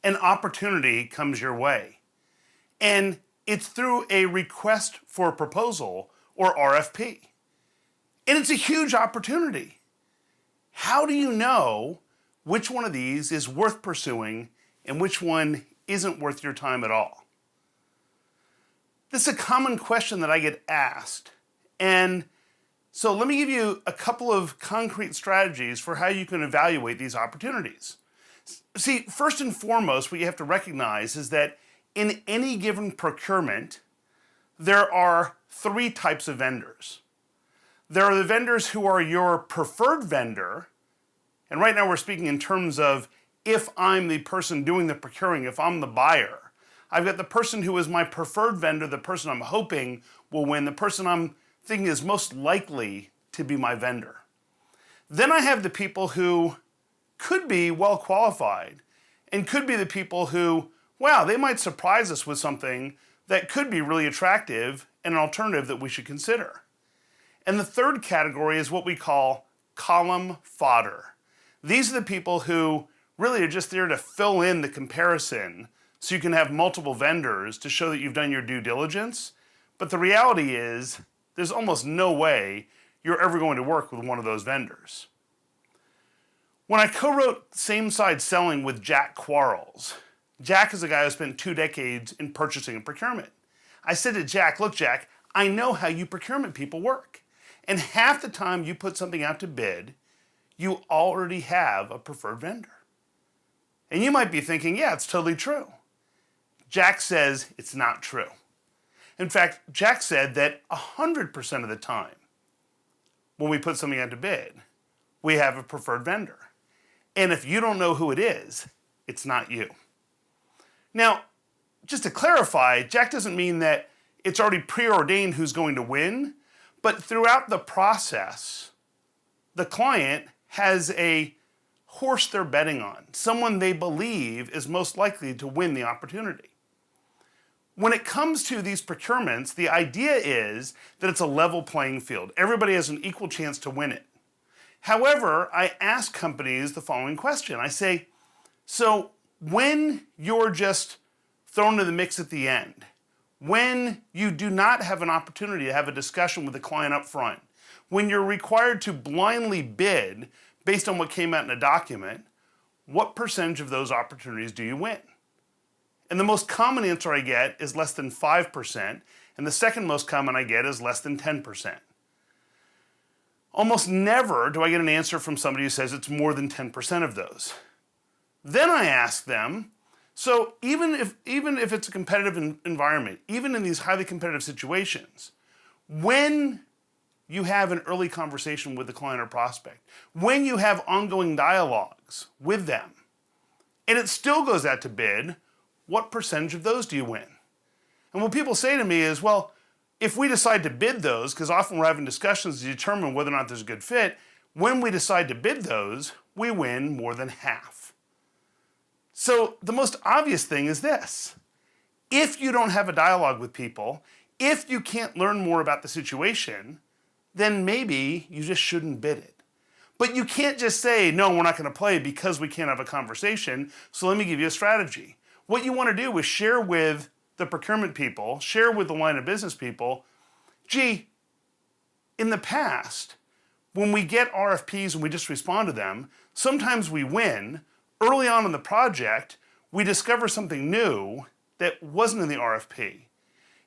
an opportunity comes your way. And it's through a request for a proposal, or RFP. And it's a huge opportunity. How do you know which one of these is worth pursuing and which one isn't worth your time at all? This is a common question that I get asked. And so let me give you a couple of concrete strategies for how you can evaluate these opportunities. See, first and foremost, what you have to recognize is that in any given procurement, there are three types of vendors. There are the vendors who are your preferred vendor, and right now we're speaking in terms of if I'm the person doing the procuring, if I'm the buyer. I've got the person who is my preferred vendor, the person I'm hoping will win, the person I'm thinking is most likely to be my vendor. Then I have the people who could be well qualified and could be the people who, wow, they might surprise us with something that could be really attractive and an alternative that we should consider. And the third category is what we call column fodder. These are the people who really are just there to fill in the comparison so you can have multiple vendors to show that you've done your due diligence. But the reality is there's almost no way you're ever going to work with one of those vendors. When I co-wrote Same Side Selling with Jack Quarles, Jack is a guy who spent 2 decades in purchasing and procurement. I said to Jack, look, Jack, I know how you procurement people work. And half the time you put something out to bid, you already have a preferred vendor. And you might be thinking, yeah, it's totally true. Jack says it's not true. In fact, Jack said that 100% of the time when we put something out to bid, we have a preferred vendor. And if you don't know who it is, it's not you. Now, just to clarify, Jack doesn't mean that it's already preordained who's going to win, but throughout the process, the client has a horse they're betting on, someone they believe is most likely to win the opportunity. When it comes to these procurements, the idea is that it's a level playing field. Everybody has an equal chance to win it. However, I ask companies the following question. I say, so when you're just thrown into the mix at the end, when you do not have an opportunity to have a discussion with the client up front, when you're required to blindly bid based on what came out in a document, what percentage of those opportunities do you win? And the most common answer I get is less than 5%, and the second most common I get is less than 10%. Almost never do I get an answer from somebody who says it's more than 10% of those. Then I ask them, so even if it's a competitive environment, even in these highly competitive situations, when you have an early conversation with the client or prospect, when you have ongoing dialogues with them, and it still goes out to bid, what percentage of those do you win? And what people say to me is, well, if we decide to bid those, because often we're having discussions to determine whether or not there's a good fit, when we decide to bid those, we win more than half. So the most obvious thing is this. If you don't have a dialogue with people, if you can't learn more about the situation, then maybe you just shouldn't bid it. But you can't just say, no, we're not going to play because we can't have a conversation, so let me give you a strategy. What you want to do is share with the procurement people, share with the line of business people, gee, in the past, when we get RFPs and we just respond to them, sometimes we win. Early on in the project, we discover something new that wasn't in the RFP.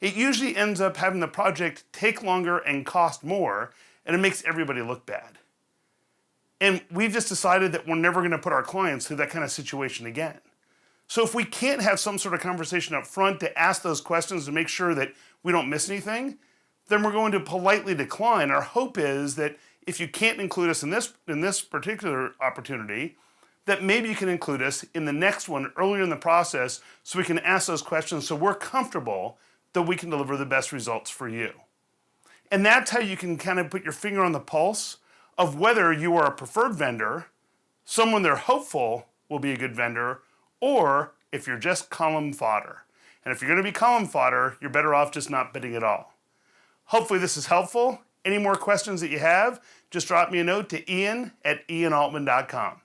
It usually ends up having the project take longer and cost more, and it makes everybody look bad. And we've just decided that we're never going to put our clients through that kind of situation again. So if we can't have some sort of conversation up front to ask those questions to make sure that we don't miss anything, then we're going to politely decline. Our hope is that if you can't include us in this particular opportunity, that maybe you can include us in the next one earlier in the process so we can ask those questions so we're comfortable that we can deliver the best results for you. And that's how you can kind of put your finger on the pulse of whether you are a preferred vendor, someone they're hopeful will be a good vendor, or if you're just column fodder. And if you're going to be column fodder, you're better off just not bidding at all. Hopefully this is helpful. Any more questions that you have, just drop me a note to ian@ianaltman.com.